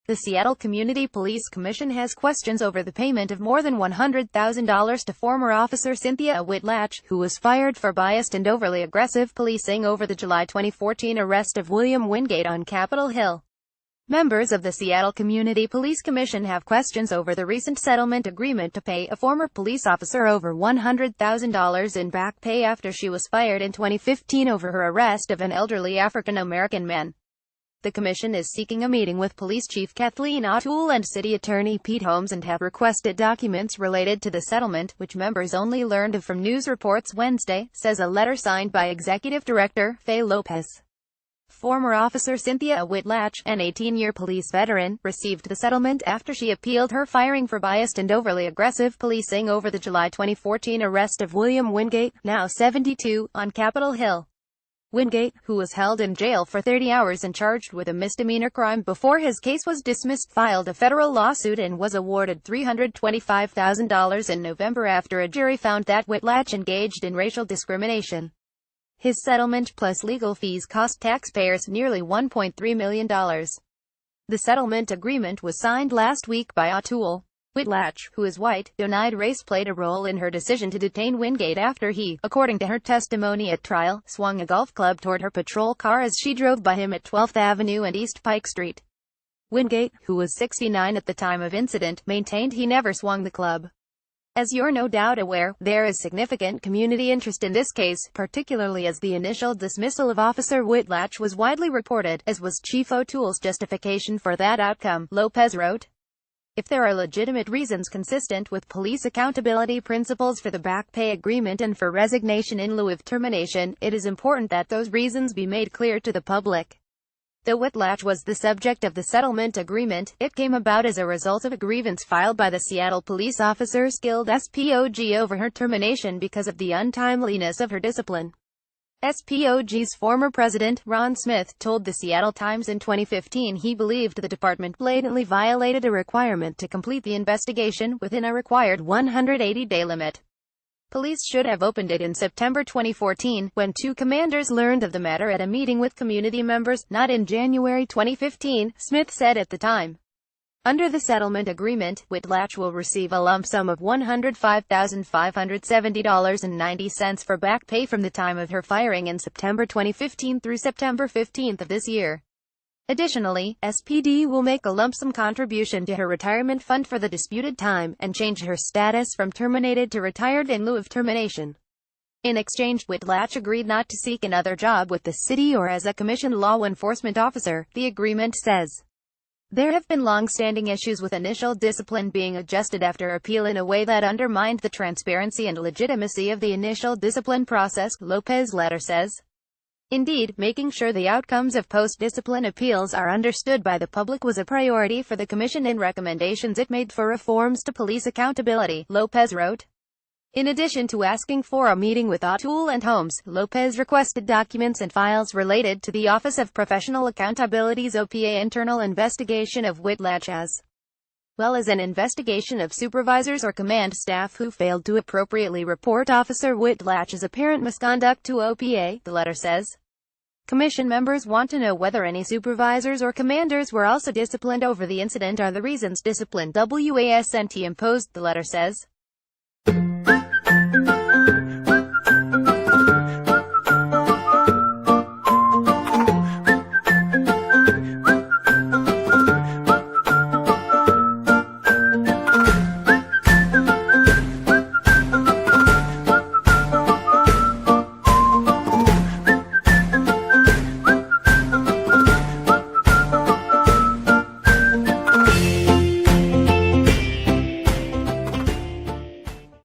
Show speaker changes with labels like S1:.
S1: The Seattle Community Police Commission has questions over the payment of more than $100,000 to former officer Cynthia Whitlatch, who was fired for biased and overly aggressive policing over the July 2014 arrest of William Wingate on Capitol Hill. Members of the Seattle Community Police Commission have questions over the recent settlement agreement to pay a former police officer over $100,000 in back pay after she was fired in 2015 over her arrest of an elderly African-American man. The commission is seeking a meeting with Police Chief Kathleen O'Toole and City Attorney Pete Holmes and have requested documents related to the settlement, which members only learned of from news reports Wednesday, says a letter signed by Executive Director Faye Lopez. Former officer Cynthia Whitlatch, an 18-year police veteran, received the settlement after she appealed her firing for biased and overly aggressive policing over the July 2014 arrest of William Wingate, now 72, on Capitol Hill. Wingate, who was held in jail for 30 hours and charged with a misdemeanor crime before his case was dismissed, filed a federal lawsuit and was awarded $325,000 in November after a jury found that Whitlatch engaged in racial discrimination. His settlement plus legal fees cost taxpayers nearly $1.3 million. The settlement agreement was signed last week by O'Toole. Whitlatch, who is white, denied race played a role in her decision to detain Wingate after he, according to her testimony at trial, swung a golf club toward her patrol car as she drove by him at 12th Avenue and East Pike Street. Wingate, who was 69 at the time of incident, maintained he never swung the club. As you're no doubt aware, there is significant community interest in this case, particularly as the initial dismissal of Officer Whitlatch was widely reported, as was Chief O'Toole's justification for that outcome, Lopez wrote. If there are legitimate reasons consistent with police accountability principles for the back pay agreement and for resignation in lieu of termination, it is important that those reasons be made clear to the public. Though Whitlatch was the subject of the settlement agreement, it came about as a result of a grievance filed by the Seattle Police Officers Guild (SPOG) over her termination because of the untimeliness of her discipline. SPOG's former president, Ron Smith, told the Seattle Times in 2015 he believed the department blatantly violated a requirement to complete the investigation within a required 180-day limit. Police should have opened it in September 2014, when two commanders learned of the matter at a meeting with community members, not in January 2015, Smith said at the time. Under the settlement agreement, Whitlatch will receive a lump sum of $105,570.90 for back pay from the time of her firing in September 2015 through September 15 of this year. Additionally, SPD will make a lump sum contribution to her retirement fund for the disputed time, and change her status from terminated to retired in lieu of termination. In exchange, Whitlatch agreed not to seek another job with the city or as a commissioned law enforcement officer, the agreement says. There have been long-standing issues with initial discipline being adjusted after appeal in a way that undermined the transparency and legitimacy of the initial discipline process, Lopez's letter says. Indeed, making sure the outcomes of post-discipline appeals are understood by the public was a priority for the Commission in recommendations it made for reforms to police accountability, Lopez wrote. In addition to asking for a meeting with O'Toole and Holmes, Lopez requested documents and files related to the Office of Professional Accountability's OPA internal investigation of Whitlatch as well as an investigation of supervisors or command staff who failed to appropriately report Officer Whitlatch's apparent misconduct to OPA, the letter says. Commission members want to know whether any supervisors or commanders were also disciplined over the incident or the reasons discipline WASNT imposed, the letter says.